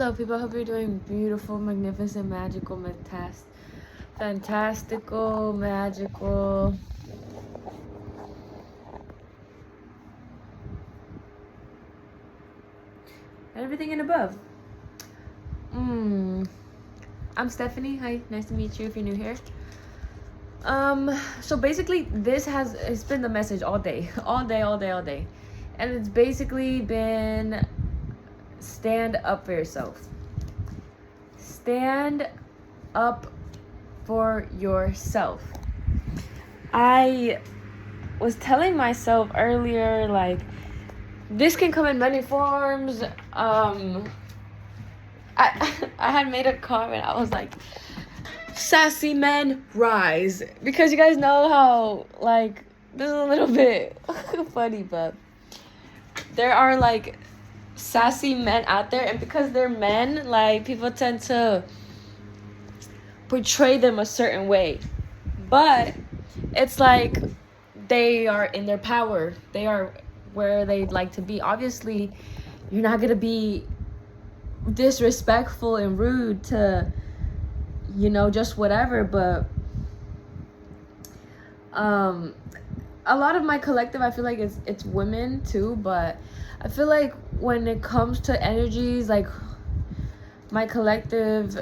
Hello, people. I hope you're doing beautiful, magnificent, magical, fantastical, magical. And everything and above. I'm Stephanie. Hi, nice to meet you if you're new here. So basically it's been the message all day. All day, all day, all day. And it's basically been stand up for yourself. Stand up for yourself. I was telling myself earlier, like, this can come in many forms. I had made a comment. I was like, sassy men rise, because you guys know how, like, this is a little bit funny, but there are like sassy men out there, and because they're men, like, people tend to portray them a certain way, but it's like they are in their power, they are where they'd like to be. Obviously you're not gonna be disrespectful and rude to, just whatever, but a lot of my collective, I feel like it's women too, but I feel like when it comes to energies, like my collective,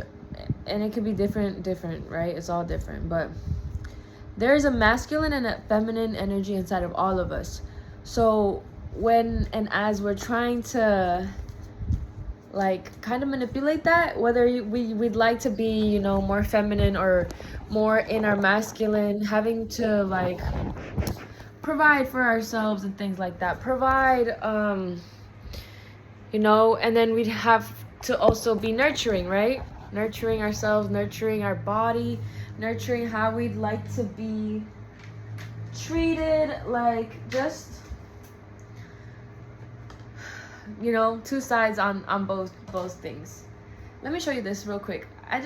and it could be different, right? It's all different, but there's a masculine and a feminine energy inside of all of us. So when and as we're trying to, like, kind of manipulate that, whether we'd like to be, more feminine or more in our masculine, having to, like, provide for ourselves and things like that, and then we'd have to also be nurturing, right? Nurturing ourselves, nurturing our body, nurturing how we'd like to be treated, like, just, two sides on both things. Let me show you this real quick. I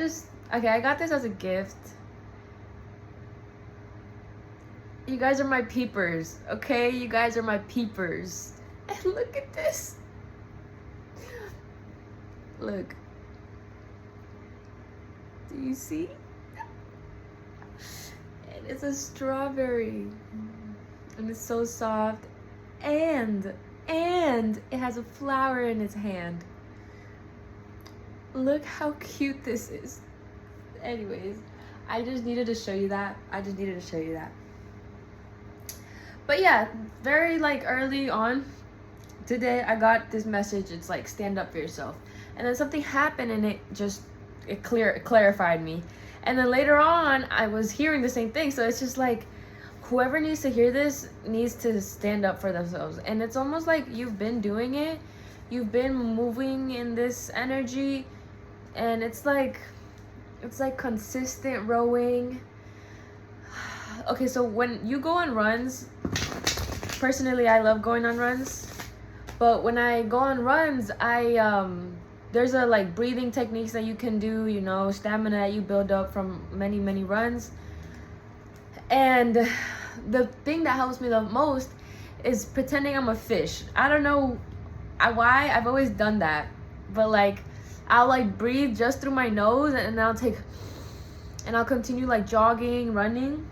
got this as a gift. You guys are my peepers, okay? You guys are my peepers. And look at this. Look. Do you see? And it's a strawberry. And it's so soft. And it has a flower in its hand. Look how cute this is. Anyways, I just needed to show you that. But yeah, very, like, early on today, I got this message. It's like, stand up for yourself. And then something happened, and it clarified me. And then later on, I was hearing the same thing. So it's just like, whoever needs to hear this needs to stand up for themselves. And it's almost like you've been doing it. You've been moving in this energy. And it's like consistent rowing. Okay, so when you go on runs, personally, I love going on runs. But when I go on runs, there's a, like, breathing techniques that you can do, stamina that you build up from many, many runs. And the thing that helps me the most is pretending I'm a fish. I don't know why, I've always done that. But, like, I'll, like, breathe just through my nose, and I'll continue, like, jogging, running.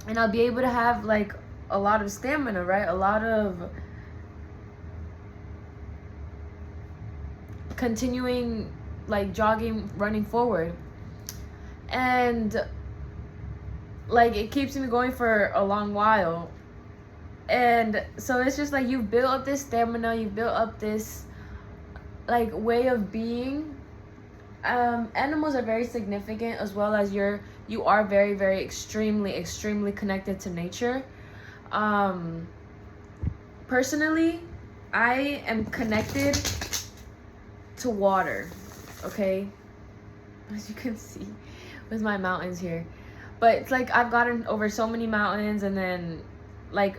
And I'll be able to have, like, a lot of stamina, right? A lot of continuing, like, jogging, running forward. And, like, it keeps me going for a long while. And so it's just like, you've built up this stamina, you've built up this, like, way of being. Animals are very significant, as well as you are very, very extremely connected to nature. Personally, I am connected to water, okay, as you can see with my mountains here. But it's like, I've gotten over so many mountains, and then, like,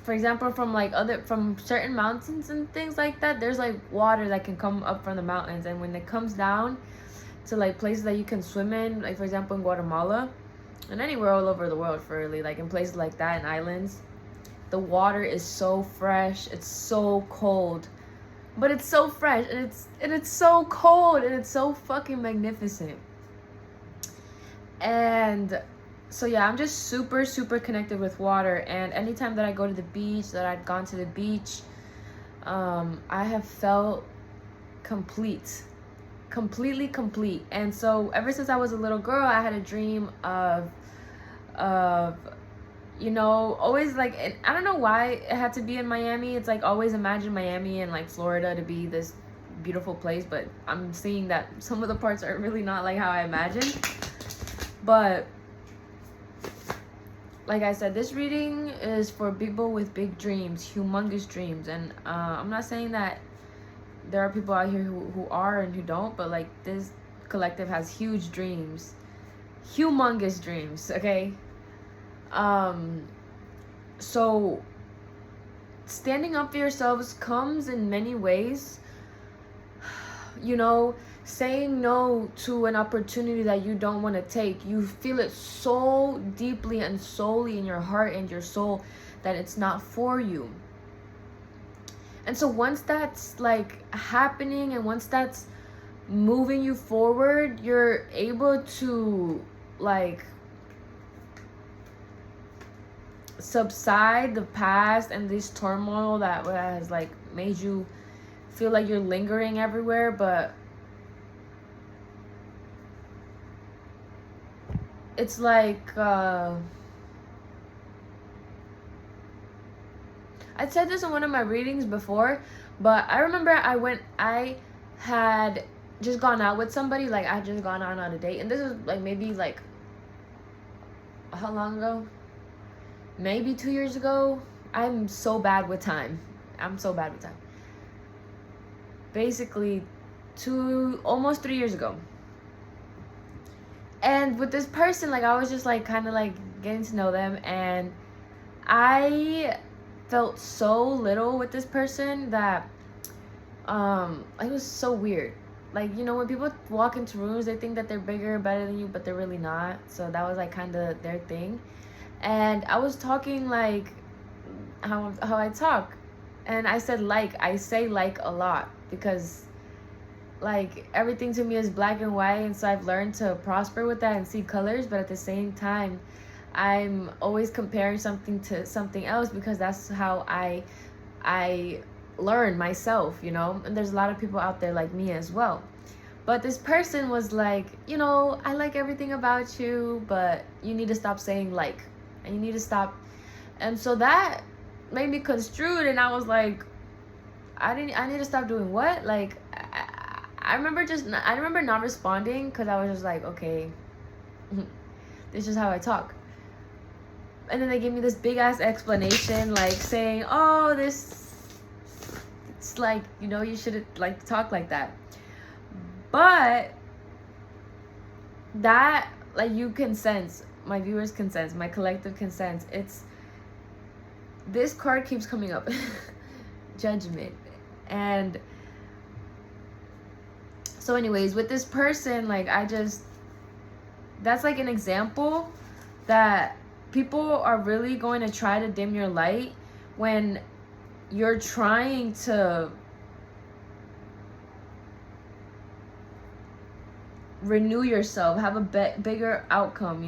for example, from certain mountains and things like that, there's, like, water that can come up from the mountains. And when it comes down to, like, places that you can swim in, like, for example, in Guatemala, and anywhere all over the world, really, like, in places like that, in islands, the water is so fresh, it's so cold. but it's so fresh, and it's so cold, and it's so fucking magnificent. And so yeah, I'm just super, super connected with water. And anytime that I go to the beach, that I'd gone to the beach, I have felt completely complete. And so ever since I was a little girl, I had a dream of always like, I don't know why it had to be in Miami. It's like always imagine Miami and like Florida to be this beautiful place, but I'm seeing that some of the parts are really not like how I imagined. But like I said, this reading is for people with big dreams, humongous dreams. And I'm not saying that there are people out here who are and who don't, but like this collective has huge dreams, humongous dreams, okay? So standing up for yourselves comes in many ways. Saying no to an opportunity that you don't want to take. You feel it so deeply and solely in your heart and your soul that it's not for you. And so once that's like happening, and once that's moving you forward, you're able to like subside the past and this turmoil that has like made you feel like you're lingering everywhere. But it's like I said this in one of my readings before, but I remember I had just gone out with somebody. Like I had just gone on a date, and this was like maybe like how long ago? Maybe 2 years ago. I'm so bad with time. Basically almost 3 years ago. And with this person, like I was just like kind of like getting to know them, and I felt so little with this person that it was so weird. Like, when people walk into rooms, they think that they're bigger, better than you, but they're really not. So that was like kind of their thing. And I was talking like how I talk, and I said I say like a lot, because like everything to me is black and white, and so I've learned to prosper with that and see colors. But at the same time, I'm always comparing something to something else, because that's how I learn myself, and there's a lot of people out there like me as well. But this person was like, I like everything about you, but you need to stop saying like, and you need to stop. And so that made me construed, and I was like, I need to stop doing what? Like I remember not responding, because I was just like, okay, this is how I talk. And then they gave me this big ass explanation, like saying, oh, it's like, you shouldn't like talk like that. But that, like, you can sense, my viewers can sense, my collective can sense, this card keeps coming up. Judgment. And so anyways, with this person, like that's like an example that people are really going to try to dim your light when you're trying to renew yourself, have a bigger outcome,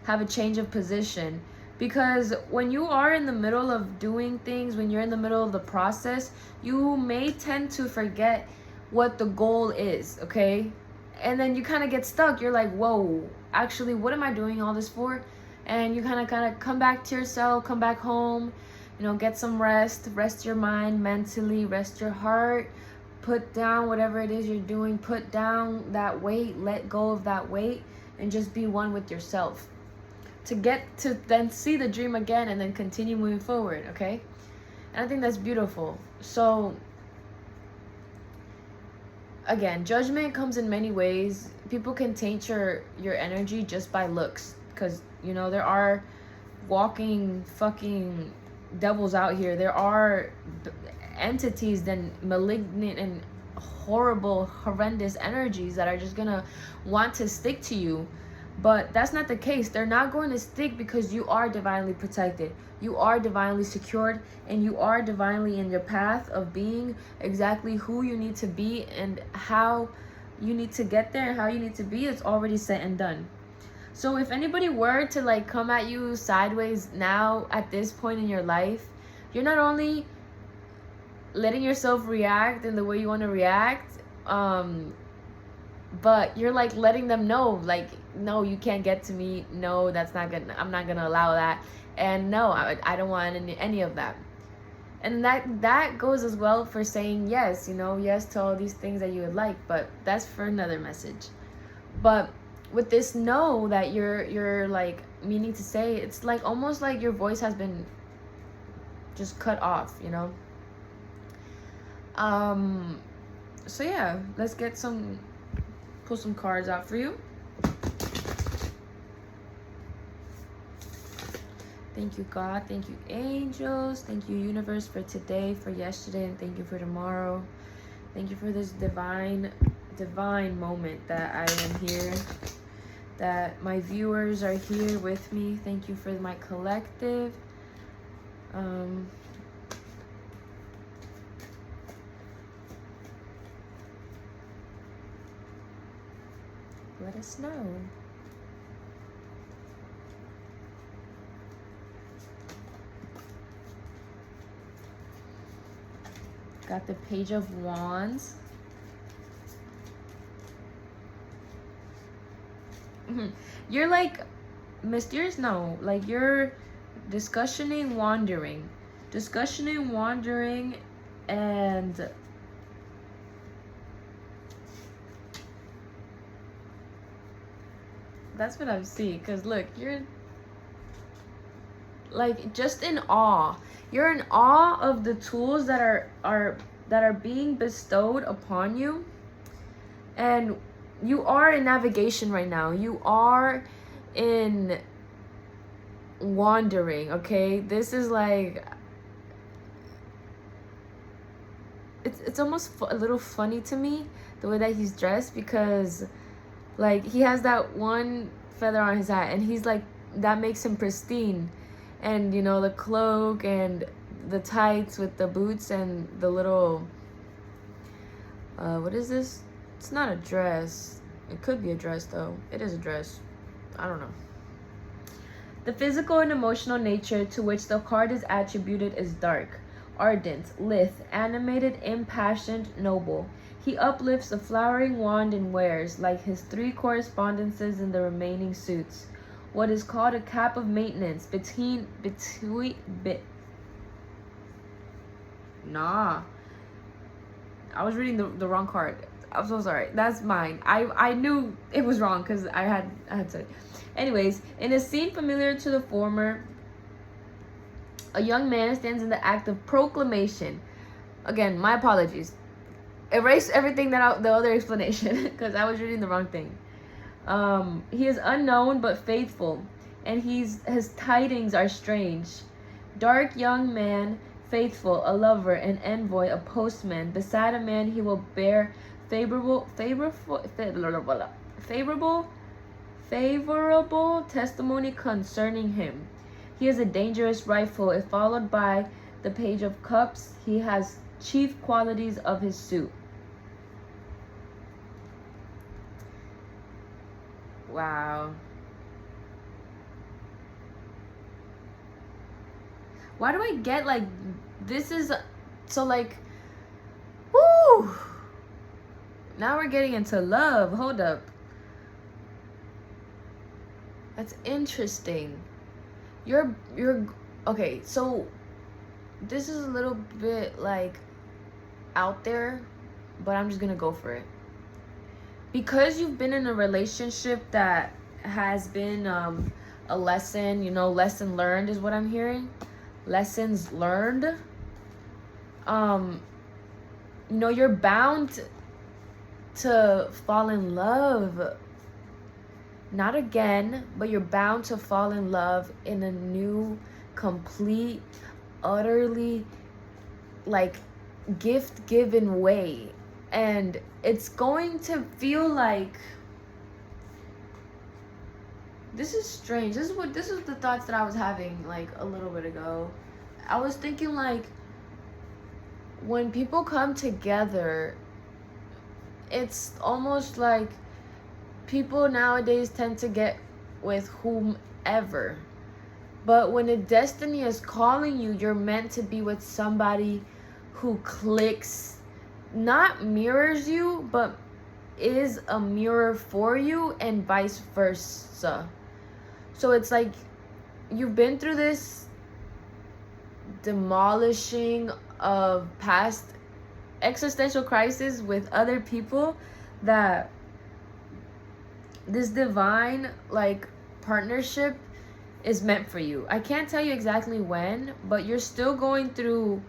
have a change of position. Because when you are in the middle of doing things, when you're in the middle of the process, you may tend to forget what the goal is, okay? And then you kind of get stuck. You're like, whoa, actually, what am I doing all this for? And you kind of come back to yourself, come back home, get some rest your mind mentally, rest your heart, put down whatever it is you're doing, put down that weight, let go of that weight, and just be one with yourself, to get to then see the dream again and then continue moving forward, okay? And I think that's beautiful. So again, judgment comes in many ways. People can taint your energy just by looks, because there are walking fucking devils out here. There are entities, then malignant and horrible, horrendous energies that are just gonna want to stick to you. But that's not the case. They're not going to stick because you are divinely protected. You are divinely secured, and you are divinely in your path of being exactly who you need to be, and how you need to get there and how you need to be. It's already set and done. So if anybody were to like come at you sideways now at this point in your life, you're not only letting yourself react in the way you want to react, but you're like letting them know, like, no, you can't get to me. No, that's not gonna, I'm not gonna allow that. And no, I don't want any of that. And that goes as well for saying yes, yes to all these things that you would like, but that's for another message. But with this no that you're like meaning to say, it's like almost like your voice has been just cut off, so yeah, let's pull some cards out for you. Thank you, God. Thank you, angels. Thank you, universe, for today, for yesterday, and thank you for tomorrow. Thank you for this divine moment that I am here, that my viewers are here with me. Thank you for my collective. Let us know. Got the Page of Wands. You're like mysterious, no, like you're discussioning, wandering, and that's what I'm seeing. Because look, you're like just in awe. You're in awe of the tools that are being bestowed upon you. And you are in navigation right now. You are in wandering, okay? This is like, it's almost a little funny to me the way that he's dressed, because like he has that one feather on his hat and he's like, that makes him pristine. And the cloak and the tights with the boots and the little what is this? It's not a dress. It could be a dress though. It is a dress. I don't know. The physical and emotional nature to which the card is attributed is dark, ardent, lithe, animated, impassioned, noble. He uplifts a flowering wand and wears, like his 3 correspondences in the remaining suits, what is called a cap of maintenance Nah. I was reading the wrong card. I'm so sorry. That's mine. I knew it was wrong because I had said it. Anyways, in a scene familiar to the former, a young man stands in the act of proclamation. Again, my apologies. Erase everything the other explanation because I was reading the wrong thing. He is unknown but faithful, and his tidings are strange. Dark young man, faithful, a lover, an envoy, a postman. Beside a man he will bear favorable testimony concerning him. He has a dangerous rifle. If followed by the Page of Cups, he has chief qualities of his suit. Wow. Why do I get like, this is so like, whoo, now we're getting into love. Hold up. That's interesting. You're okay, so this is a little bit like out there, but I'm just gonna go for it. Because you've been in a relationship that has been a lesson, lesson learned is what I'm hearing. Lessons learned. You're bound to fall in love. Not again, but you're bound to fall in love in a new, complete, utterly, like, gift-given way. And it's going to feel like this is strange. This is the thoughts that I was having like a little bit ago. I was thinking like when people come together, it's almost like people nowadays tend to get with whomever. But when a destiny is calling you, you're meant to be with somebody who clicks, not mirrors you, but is a mirror for you, and vice versa. So it's like you've been through this demolishing of past existential crisis with other people, that this divine like partnership is meant for you. I can't tell you exactly when, but you're still going through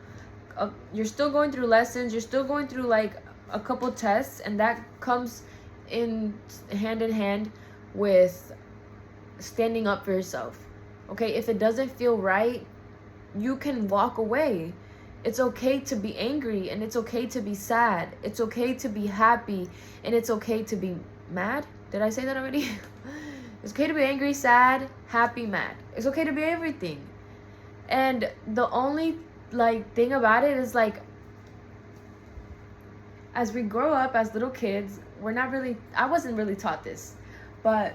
lessons, you're still going through like a couple tests, and that comes in hand with standing up for yourself. Okay, if it doesn't feel right, you can walk away. It's okay to be angry, and it's okay to be sad. It's okay to be happy, and it's okay to be mad. Did I say that already? It's okay to be angry, sad, happy, mad. It's okay to be everything. And the only like thing about it is like, as we grow up as little kids, I wasn't really taught this, but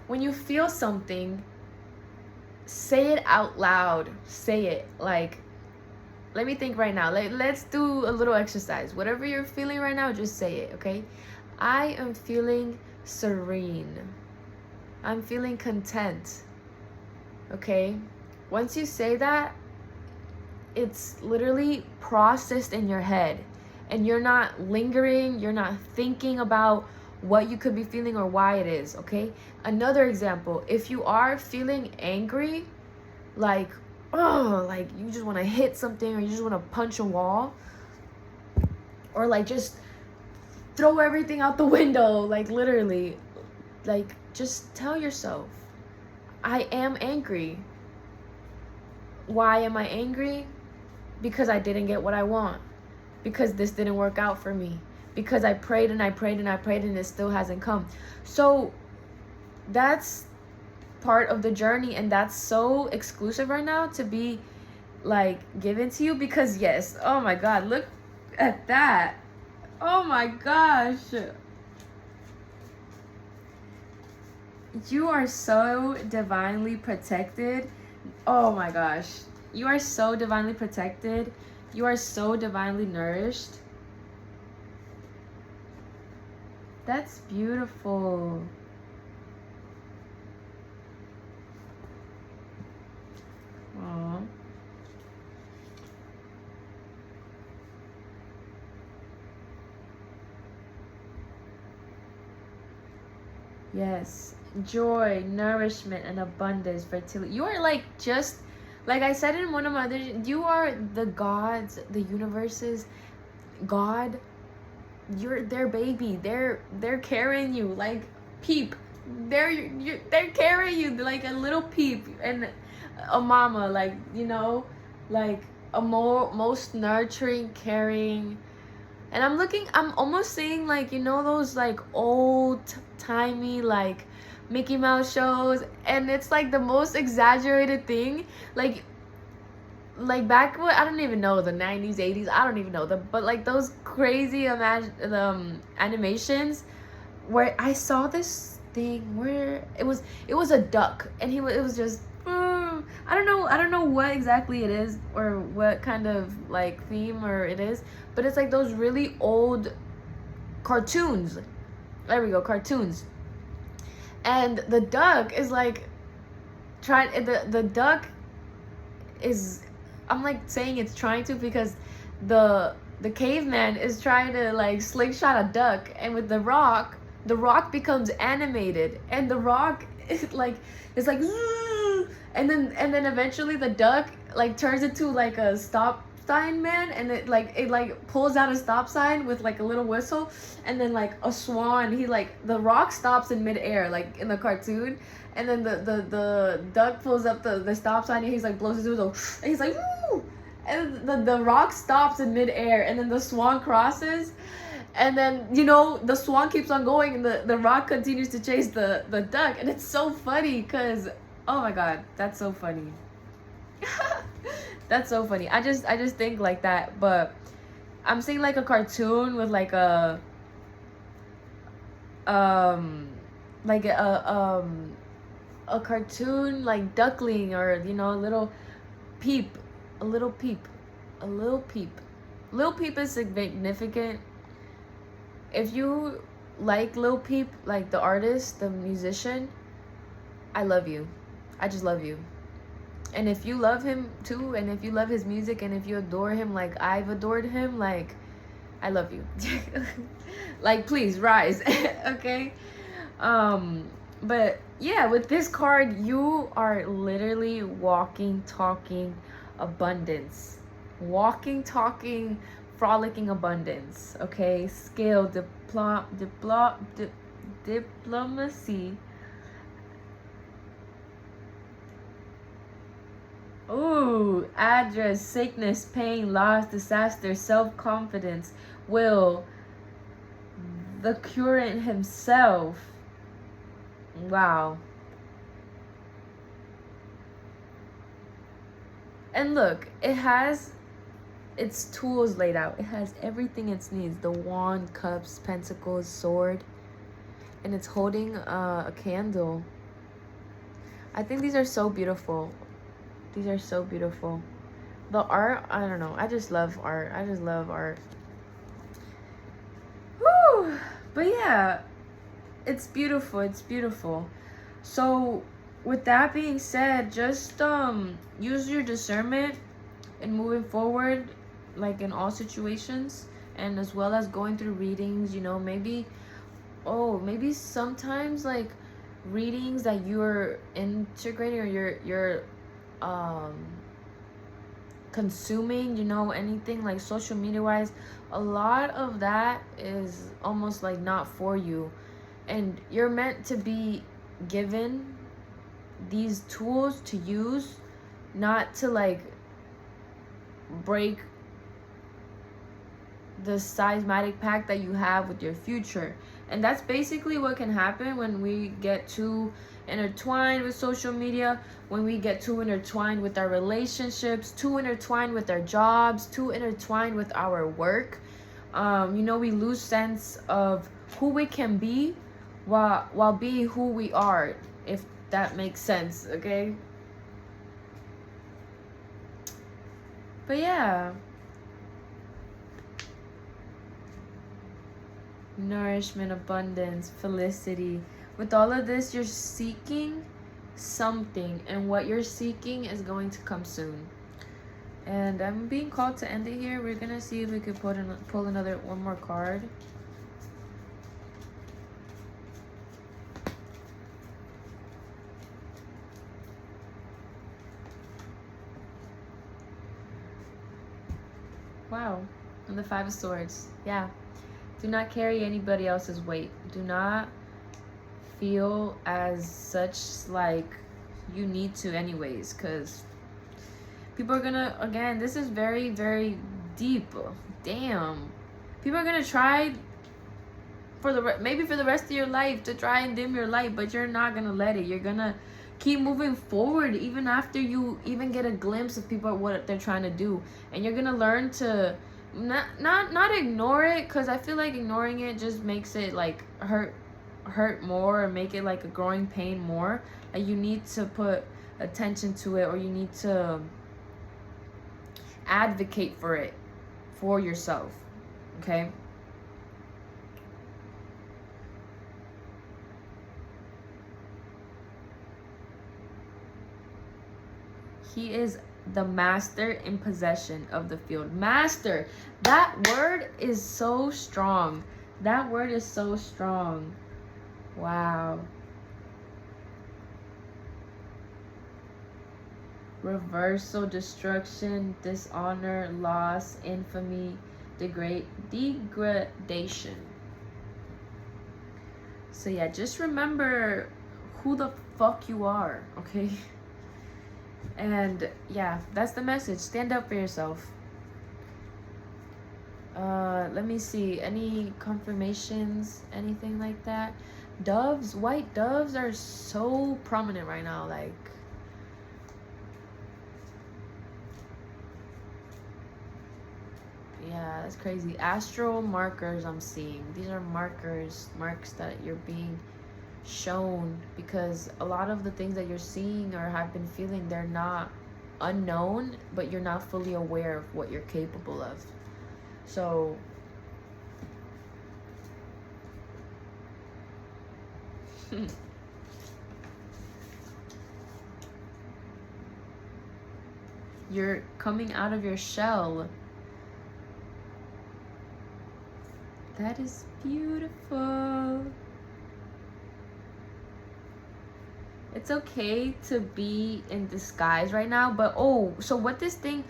when you feel something, say it out loud. Say it. Like, let me think right now. Let's do a little exercise. Whatever you're feeling right now, just say it, okay? I am feeling serene. I'm feeling content. Okay? Once you say that, it's literally processed in your head, and you're not lingering, you're not thinking about what you could be feeling or why it is, okay? Another example, if you are feeling angry, like, oh, like you just want to hit something, or you just want to punch a wall, or like just throw everything out the window, like literally, like just tell yourself, I am angry. Why am I angry? Because I didn't get what I want. Because this didn't work out for me. Because I prayed and I prayed and I prayed and it still hasn't come. So that's part of the journey, and that's so exclusive right now to be like given to you, because yes, oh my god, look at that. Oh my gosh. You are so divinely protected. Oh my gosh. You are so divinely protected. You are so divinely nourished. That's beautiful. Aww. Yes. Joy, nourishment, and abundance, fertility. You are like, just like I said in one of my other, you are the gods, the universe's God. You're their baby. They're carrying you like peep. They're carrying you like a little peep, and a mama, like, you know, like a most nurturing, caring. And I'm almost seeing like, you know, those like old timey like Mickey Mouse shows, and it's like the most exaggerated thing, like back when, I don't even know, the 90s, 80s, I don't even know, but like those crazy animations where I saw this thing where it was a duck, and it was just I don't know what exactly it is, or what kind of like theme or it is, but it's like those really old cartoons. There we go, cartoons. And the duck is like trying, the duck is, I'm like saying it's trying to, because the caveman is trying to like slingshot a duck, and with the rock becomes animated, and the rock is like and then eventually the duck like turns into like a stop sign man, and it pulls out a stop sign with like a little whistle, and then like a swan, the rock stops in midair like in the cartoon, and then the duck pulls up the stop sign, and he's like blows his whistle, and he's like woo, and the rock stops in midair, and then the swan crosses, And then, you know, the swan keeps on going and the rock continues to chase the duck. And it's so funny because, oh my God, that's so funny. That's so funny. I just think like that. But I'm seeing like a cartoon with like like a cartoon like duckling, or you know, a little peep, a little peep, a little peep. Lil Peep is significant. If you like Lil Peep, like the artist, the musician, I love you. I just love you. And if you love him too, and if you love his music, and if you adore him like I've adored him, like, I love you. Like, please rise. Okay. But yeah, with this card, you are literally walking, talking abundance. Walking, talking, frolicking abundance. Okay. Skill, diplomacy. Ooh, address, sickness, pain, loss, disaster, self-confidence, will, the curant himself. Wow. And look, it has its tools laid out. It has everything it needs. The wand, cups, pentacles, sword. And it's holding a candle. I think these are so beautiful. These are so beautiful. The art, I don't know. I just love art. I just love art. Woo! But yeah, it's beautiful. It's beautiful. So with that being said, just use your discernment in moving forward, like in all situations, and as well as going through readings. You know, maybe sometimes like readings that you're integrating, or you're consuming, you know, anything like social media wise, a lot of that is almost like not for you. And you're meant to be given these tools to use, not to like break the seismic pact that you have with your future. And that's basically what can happen when we get too intertwined with social media, when we get too intertwined with our relationships, too intertwined with our jobs, too intertwined with our work. You know, we lose sense of who we can be while being who we are, if that makes sense. Okay. But yeah, nourishment, abundance, felicity. With all of this, you're seeking something, and what you're seeking is going to come soon. And I'm being called to end it here. We're gonna see if we could pull one more card. Wow, and the Five of Swords. Yeah. Do not carry anybody else's weight. Do not feel as such like you need to anyways, because people are gonna, again, this is very, very deep. Damn. People are gonna try maybe for the rest of your life to try and dim your light, but you're not gonna let it. You're gonna keep moving forward even after you even get a glimpse of people, what they're trying to do. And you're gonna learn to not ignore it, because I feel like ignoring it just makes it like hurt more, or make it like a growing pain more. Like, you need to put attention to it, or you need to advocate for it for yourself. Okay. He is the master in possession of the field. Master. That word is so strong. That word is so strong. Wow. Reversal, destruction, dishonor, loss, infamy, degradation. So yeah, just remember who the fuck you are, okay? And yeah, that's the message. Stand up for yourself. Let me see. Any confirmations? Anything like that? Doves, white doves are so prominent right now. Like, yeah, that's crazy. Astral markers I'm seeing. These are marks that you're being shown, because a lot of the things that you're seeing or have been feeling, they're not unknown, but you're not fully aware of what you're capable of. So you're coming out of your shell. That is beautiful. It's okay to be in disguise right now, but oh, so what this thing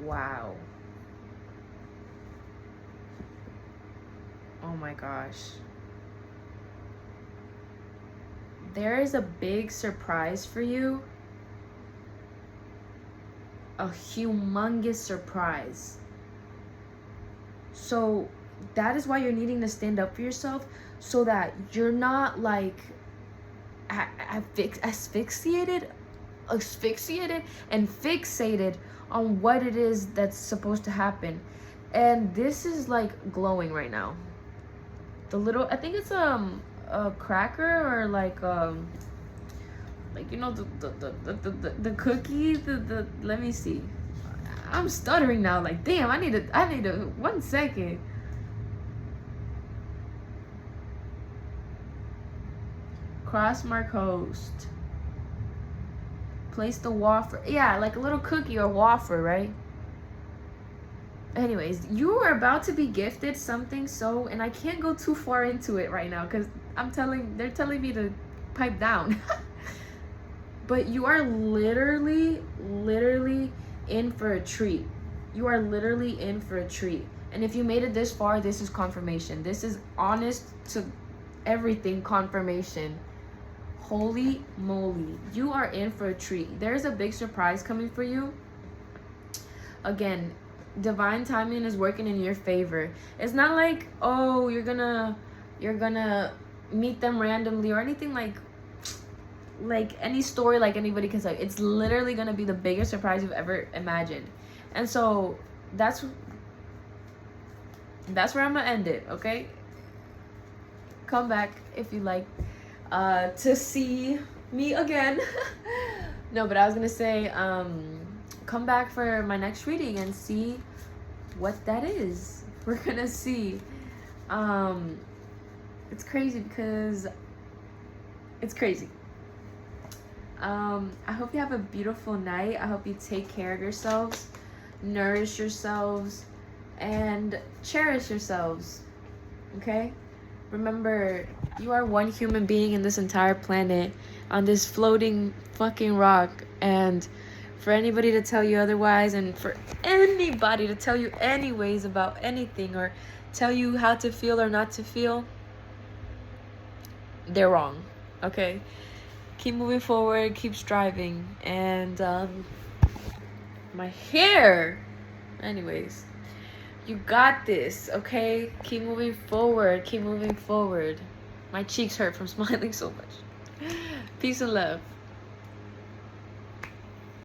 wow. Oh my gosh. There is a big surprise for you. A humongous surprise. So that is why you're needing to stand up for yourself, so that you're not like asphyxiated and fixated on what it is that's supposed to happen. And this is like glowing right now. The little, I think it's a cracker, or like you know, the cookie, the let me see. I'm stuttering now. Like, damn, I need to 1 second. Crossmark host. Place the wafer. Yeah, like a little cookie or wafer, right? Anyways, you are about to be gifted something, so, and I can't go too far into it right now because they're telling me to pipe down. But you are literally in for a treat. You are literally in for a treat. And if you made it this far, this is confirmation. This is honest to everything confirmation. Holy moly. You are in for a treat. There's a big surprise coming for you. Again, divine timing is working in your favor. It's not like, oh, you're gonna meet them randomly or anything like any story like anybody can say. It's literally gonna be the biggest surprise you've ever imagined. And so that's where I'm gonna end it, okay? Come back if you like to see me again. No, but I was gonna say come back for my next reading and see what that is. We're gonna see. It's crazy because it's crazy. I hope you have a beautiful night. I hope you take care of yourselves, nourish yourselves, and cherish yourselves. Okay? Remember, you are one human being in this entire planet, on this floating fucking rock, and for anybody to tell you otherwise, and for anybody to tell you anyways about anything, or tell you how to feel or not to feel, they're wrong. Okay? Keep moving forward, keep striving. And my hair, anyways, you got this. Okay, keep moving forward, my cheeks hurt from smiling so much. Peace and love.